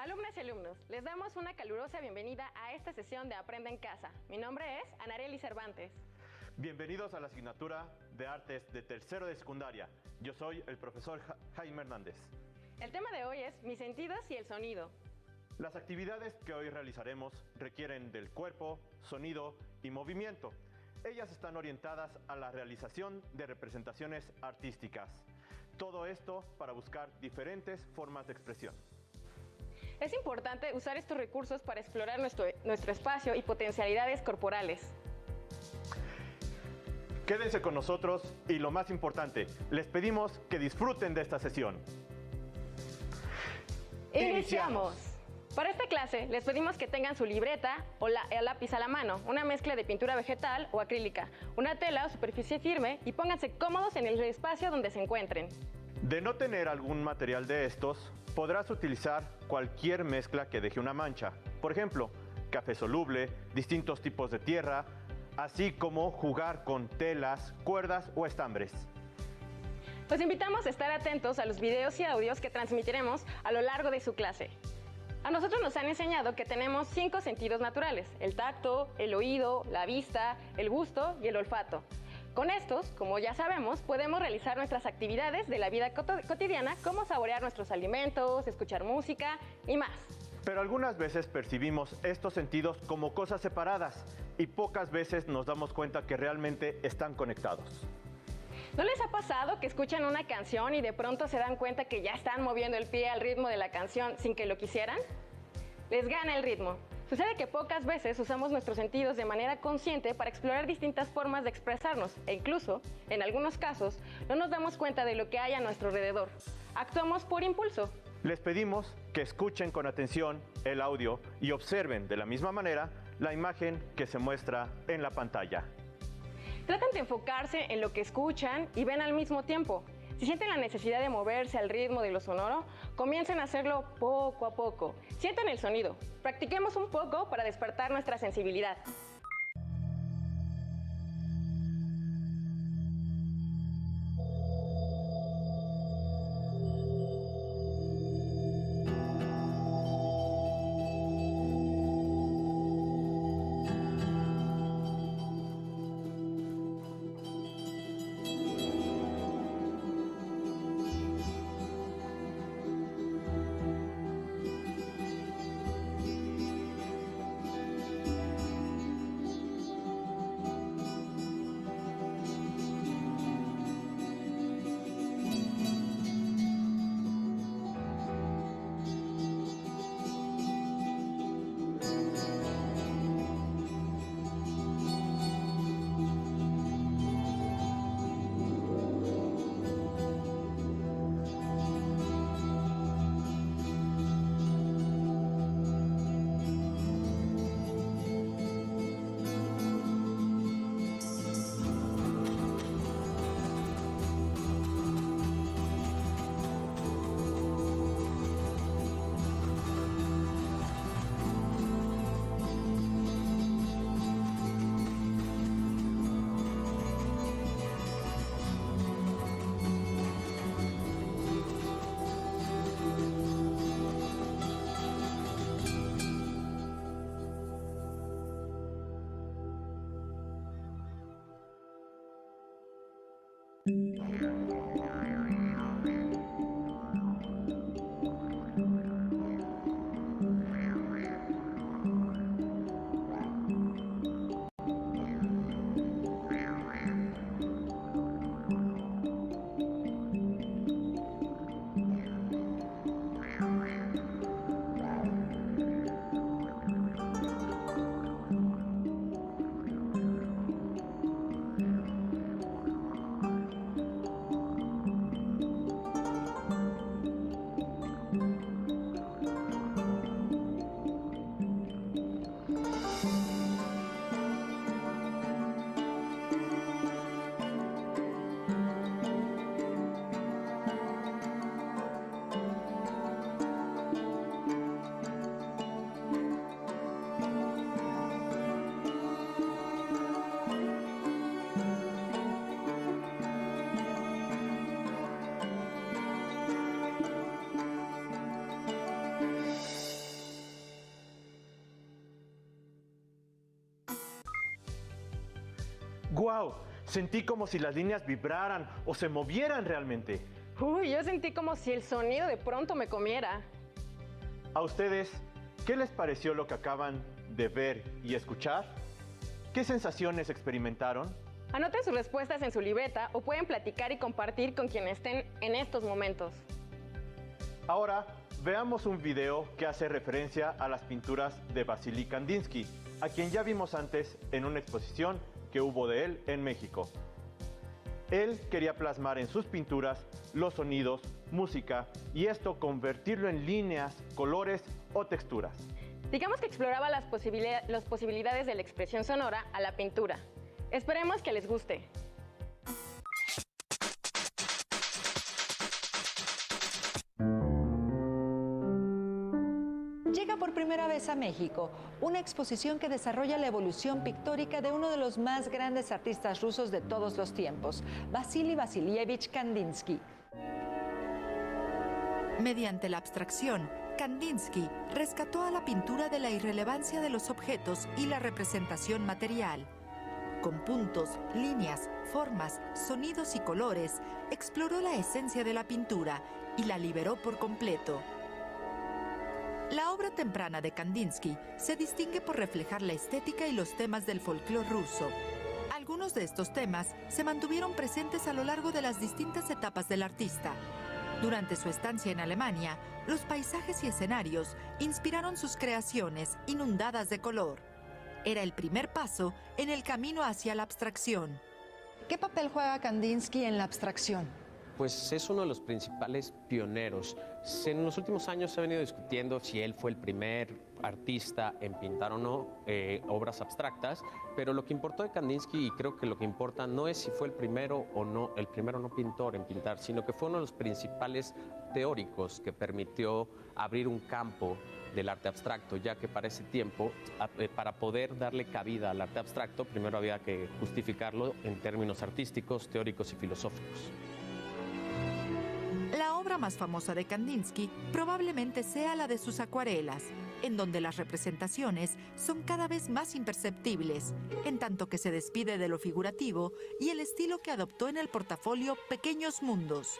Alumnas y alumnos, les damos una calurosa bienvenida a esta sesión de Aprende en Casa. Mi nombre es Anareli Cervantes. Bienvenidos a la asignatura de Artes de tercero de secundaria. Yo soy el profesor Jaime Hernández. El tema de hoy es mis sentidos y el sonido. Las actividades que hoy realizaremos requieren del cuerpo, sonido y movimiento. Ellas están orientadas a la realización de representaciones artísticas. Todo esto para buscar diferentes formas de expresión. Es importante usar estos recursos para explorar nuestro espacio y potencialidades corporales. Quédense con nosotros y lo más importante, les pedimos que disfruten de esta sesión. ¡Iniciamos! Para esta clase les pedimos que tengan su libreta o el lápiz a la mano, una mezcla de pintura vegetal o acrílica, una tela o superficie firme y pónganse cómodos en el espacio donde se encuentren. De no tener algún material de estos, podrás utilizar cualquier mezcla que deje una mancha. Por ejemplo, café soluble, distintos tipos de tierra, así como jugar con telas, cuerdas o estambres. Los invitamos a estar atentos a los videos y audios que transmitiremos a lo largo de su clase. A nosotros nos han enseñado que tenemos 5 sentidos naturales: el tacto, el oído, la vista, el gusto y el olfato. Con estos, como ya sabemos, podemos realizar nuestras actividades de la vida cotidiana, como saborear nuestros alimentos, escuchar música y más. Pero algunas veces percibimos estos sentidos como cosas separadas y pocas veces nos damos cuenta que realmente están conectados. ¿No les ha pasado que escuchan una canción y de pronto se dan cuenta que ya están moviendo el pie al ritmo de la canción sin que lo quisieran? Les gana el ritmo. Sucede que pocas veces usamos nuestros sentidos de manera consciente para explorar distintas formas de expresarnos e incluso, en algunos casos, no nos damos cuenta de lo que hay a nuestro alrededor. Actuamos por impulso. Les pedimos que escuchen con atención el audio y observen de la misma manera la imagen que se muestra en la pantalla. Traten de enfocarse en lo que escuchan y ven al mismo tiempo. Si sienten la necesidad de moverse al ritmo de lo sonoro, comiencen a hacerlo poco a poco. Sientan el sonido. Practiquemos un poco para despertar nuestra sensibilidad. ¡Wow! Sentí como si las líneas vibraran o se movieran realmente. Uy, yo sentí como si el sonido de pronto me comiera. ¿A ustedes qué les pareció lo que acaban de ver y escuchar? ¿Qué sensaciones experimentaron? Anoten sus respuestas en su libreta o pueden platicar y compartir con quienes estén en estos momentos. Ahora veamos un video que hace referencia a las pinturas de Vasily Kandinsky, a quien ya vimos antes en una exposición que hubo de él en México. Él quería plasmar en sus pinturas los sonidos, música y esto convertirlo en líneas, colores o texturas. Digamos que exploraba las posibilidades de la expresión sonora a la pintura. Esperemos que les guste. Llega por primera vez a México una exposición que desarrolla la evolución pictórica de uno de los más grandes artistas rusos de todos los tiempos, Vasily Vasilievich Kandinsky. Mediante la abstracción, Kandinsky rescató a la pintura de la irrelevancia de los objetos y la representación material. Con puntos, líneas, formas, sonidos y colores, exploró la esencia de la pintura y la liberó por completo. La obra temprana de Kandinsky se distingue por reflejar la estética y los temas del folclore ruso. Algunos de estos temas se mantuvieron presentes a lo largo de las distintas etapas del artista. Durante su estancia en Alemania, los paisajes y escenarios inspiraron sus creaciones inundadas de color. Era el primer paso en el camino hacia la abstracción. ¿Qué papel juega Kandinsky en la abstracción? Pues es uno de los principales pioneros. En los últimos años se ha venido discutiendo si él fue el primer artista en pintar o no obras abstractas, pero lo que importó de Kandinsky, y creo que lo que importa no es si fue el primero no pintor en pintar, sino que fue uno de los principales teóricos que permitió abrir un campo del arte abstracto, ya que para ese tiempo, para poder darle cabida al arte abstracto, primero había que justificarlo en términos artísticos, teóricos y filosóficos. La obra más famosa de Kandinsky probablemente sea la de sus acuarelas, en donde las representaciones son cada vez más imperceptibles, en tanto que se despide de lo figurativo y el estilo que adoptó en el portafolio Pequeños Mundos.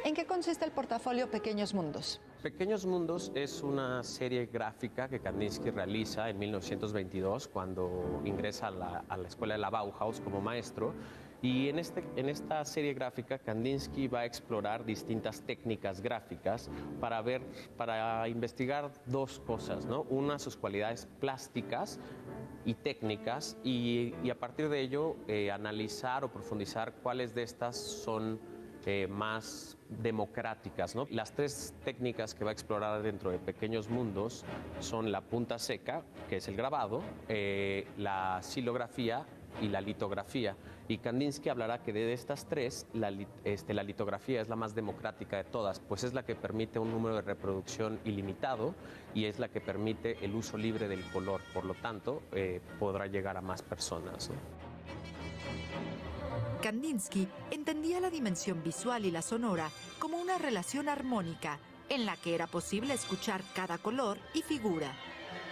¿En qué consiste el portafolio Pequeños Mundos? Pequeños Mundos es una serie gráfica que Kandinsky realiza en 1922 cuando ingresa a la escuela de la Bauhaus como maestro. Y en esta serie gráfica, Kandinsky va a explorar distintas técnicas gráficas para investigar dos cosas, ¿no? Una, sus cualidades plásticas y técnicas, y a partir de ello analizar o profundizar cuáles de estas son más democráticas, ¿no? Las tres técnicas que va a explorar dentro de Pequeños Mundos son la punta seca, que es el grabado, la xilografía y la litografía. Y Kandinsky hablará que de estas tres, la litografía es la más democrática de todas, pues es la que permite un número de reproducción ilimitado y es la que permite el uso libre del color. Por lo tanto, podrá llegar a más personas, ¿no? Kandinsky entendía la dimensión visual y la sonora como una relación armónica, en la que era posible escuchar cada color y figura.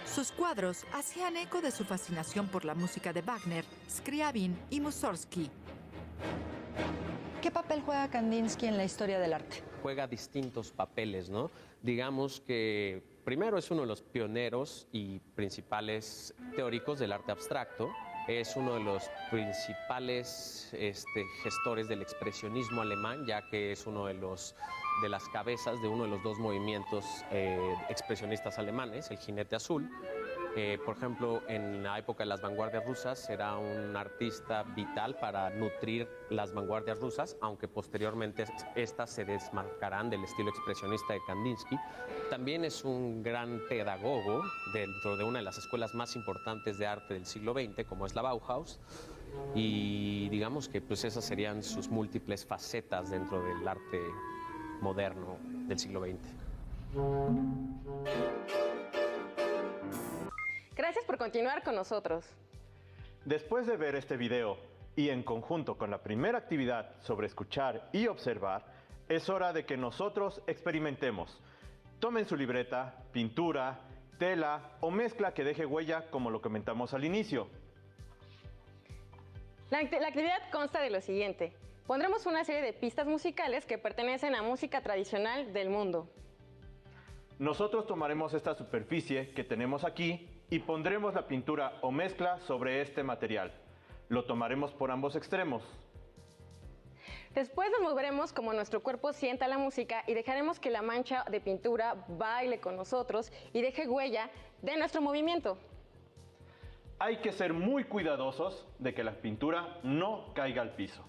Sus cuadros hacían eco de su fascinación por la música de Wagner, Scriabin y Mussorgsky. ¿Qué papel juega Kandinsky en la historia del arte? Juega distintos papeles, ¿no? Digamos que primero es uno de los pioneros y principales teóricos del arte abstracto. Es uno de los principales gestores del expresionismo alemán, ya que es uno de las cabezas de uno de los dos movimientos expresionistas alemanes, el Jinete Azul. Por ejemplo, en la época de las vanguardias rusas era un artista vital para nutrir las vanguardias rusas, aunque posteriormente estas se desmarcarán del estilo expresionista de Kandinsky. También es un gran pedagogo dentro de una de las escuelas más importantes de arte del siglo XX, como es la Bauhaus, y digamos que pues esas serían sus múltiples facetas dentro del arte moderno del siglo XX. Gracias por continuar con nosotros. Después de ver este video y en conjunto con la primera actividad sobre escuchar y observar, es hora de que nosotros experimentemos. Tomen su libreta, pintura, tela o mezcla que deje huella como lo comentamos al inicio. La actividad consta de lo siguiente. Pondremos una serie de pistas musicales que pertenecen a música tradicional del mundo. Nosotros tomaremos esta superficie que tenemos aquí y pondremos la pintura o mezcla sobre este material. Lo tomaremos por ambos extremos. Después nos moveremos como nuestro cuerpo sienta la música y dejaremos que la mancha de pintura baile con nosotros y deje huella de nuestro movimiento. Hay que ser muy cuidadosos de que la pintura no caiga al piso.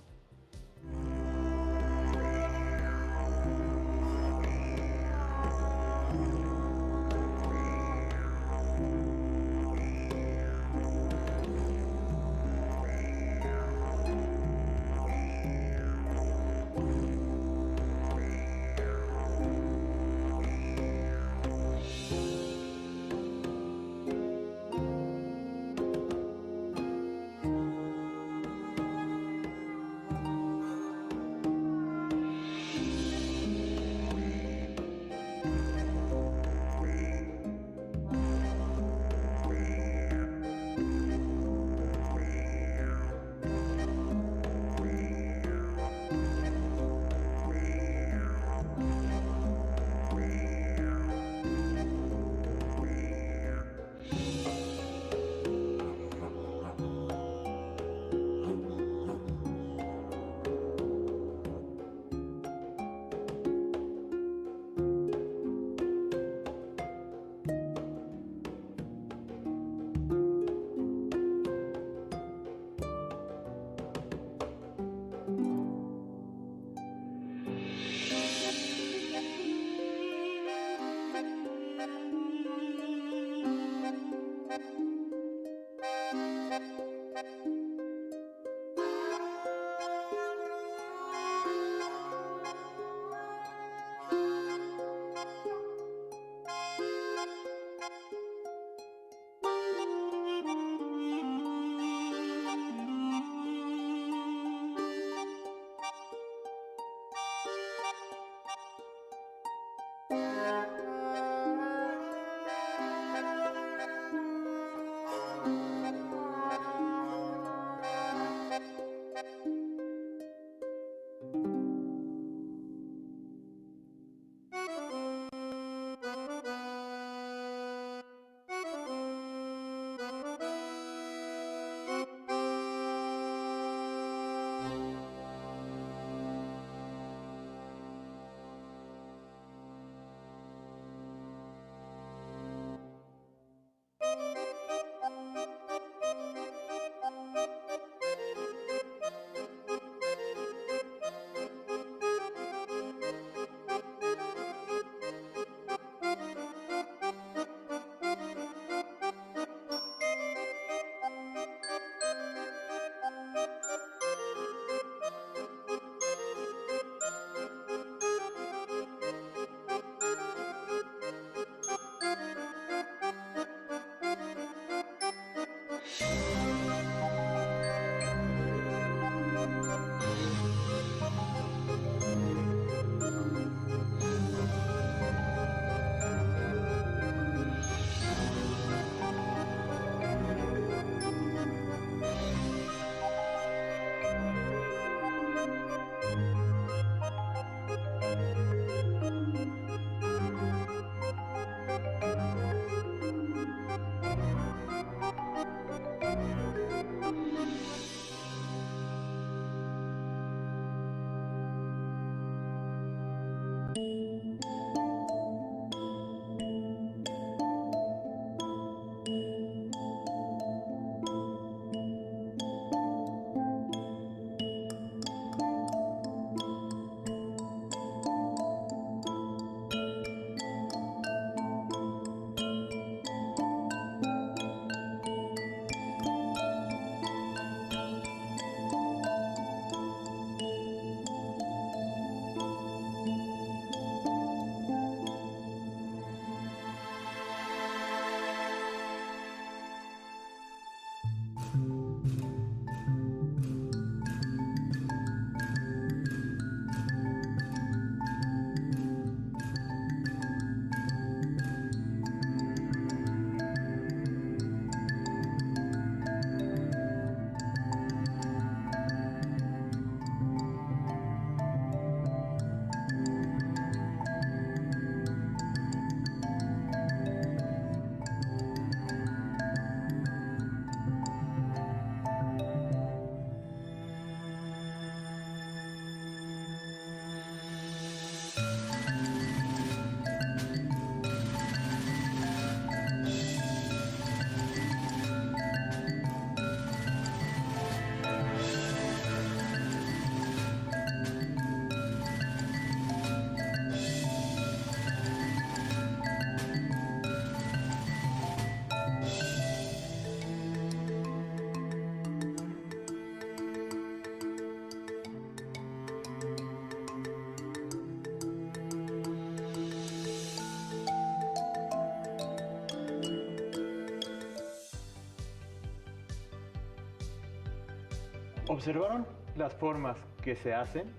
¿Observaron las formas que se hacen?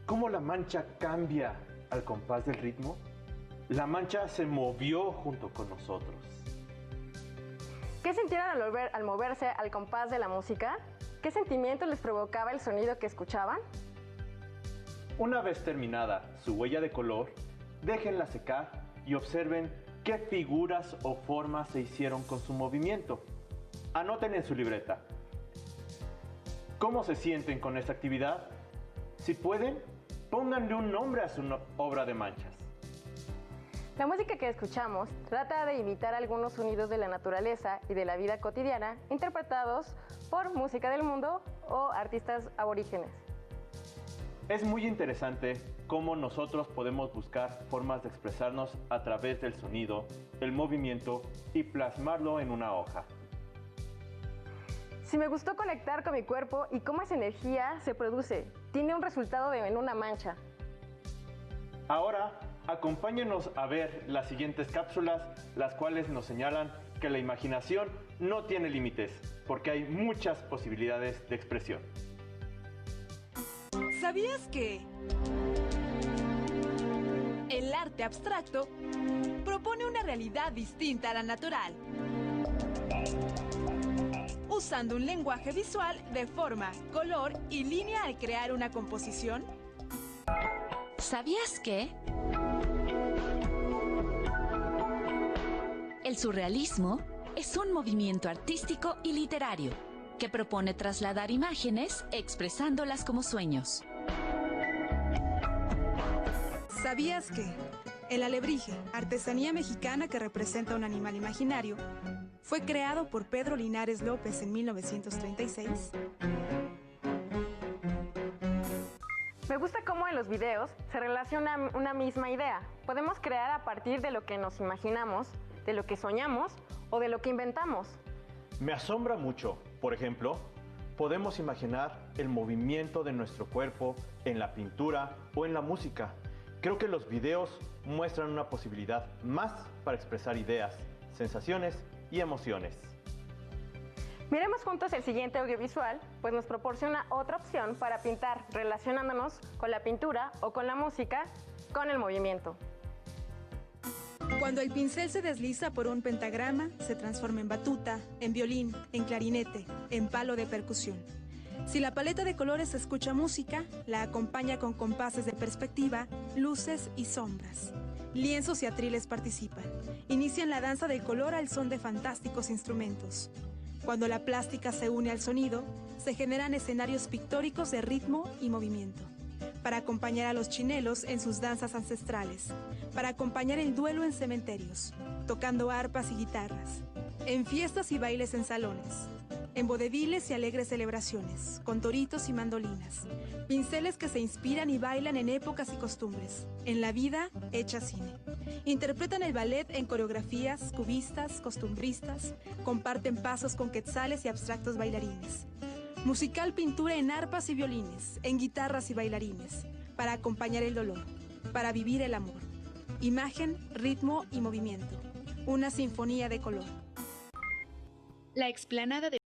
¿Cómo la mancha cambia al compás del ritmo? La mancha se movió junto con nosotros. ¿Qué sintieron al moverse al compás de la música? ¿Qué sentimientos les provocaba el sonido que escuchaban? Una vez terminada su huella de color, déjenla secar y observen qué figuras o formas se hicieron con su movimiento. Anoten en su libreta. ¿Cómo se sienten con esta actividad? Si pueden, pónganle un nombre a su obra de manchas. La música que escuchamos trata de imitar algunos sonidos de la naturaleza y de la vida cotidiana interpretados por música del mundo o artistas aborígenes. Es muy interesante cómo nosotros podemos buscar formas de expresarnos a través del sonido, el movimiento y plasmarlo en una hoja. Si me gustó conectar con mi cuerpo y cómo esa energía se produce, tiene un resultado en una mancha. Ahora, acompáñenos a ver las siguientes cápsulas, las cuales nos señalan que la imaginación no tiene límites, porque hay muchas posibilidades de expresión. ¿Sabías que el arte abstracto propone una realidad distinta a la natural, usando un lenguaje visual de forma, color y línea al crear una composición? ¿Sabías que el surrealismo es un movimiento artístico y literario que propone trasladar imágenes expresándolas como sueños? ¿Sabías que el alebrije, artesanía mexicana que representa un animal imaginario, fue creado por Pedro Linares López en 1936? Me gusta cómo en los videos se relaciona una misma idea. Podemos crear a partir de lo que nos imaginamos, de lo que soñamos o de lo que inventamos. Me asombra mucho, por ejemplo, podemos imaginar el movimiento de nuestro cuerpo en la pintura o en la música. Creo que los videos muestran una posibilidad más para expresar ideas, sensaciones y emociones. Miremos juntos el siguiente audiovisual, pues nos proporciona otra opción para pintar, relacionándonos con la pintura o con la música, con el movimiento. Cuando el pincel se desliza por un pentagrama, se transforma en batuta, en violín, en clarinete, en palo de percusión. Si la paleta de colores escucha música, la acompaña con compases de perspectiva, luces y sombras. Lienzos y atriles participan. Inician la danza del color al son de fantásticos instrumentos. Cuando la plástica se une al sonido, se generan escenarios pictóricos de ritmo y movimiento, para acompañar a los chinelos en sus danzas ancestrales, para acompañar el duelo en cementerios, tocando arpas y guitarras, en fiestas y bailes en salones, en vodeviles y alegres celebraciones, con toritos y mandolinas, pinceles que se inspiran y bailan en épocas y costumbres, en la vida hecha cine. Interpretan el ballet en coreografías cubistas, costumbristas, comparten pasos con quetzales y abstractos bailarines. Musical pintura en arpas y violines, en guitarras y bailarines, para acompañar el dolor, para vivir el amor. Imagen, ritmo y movimiento. Una sinfonía de color. La explanada de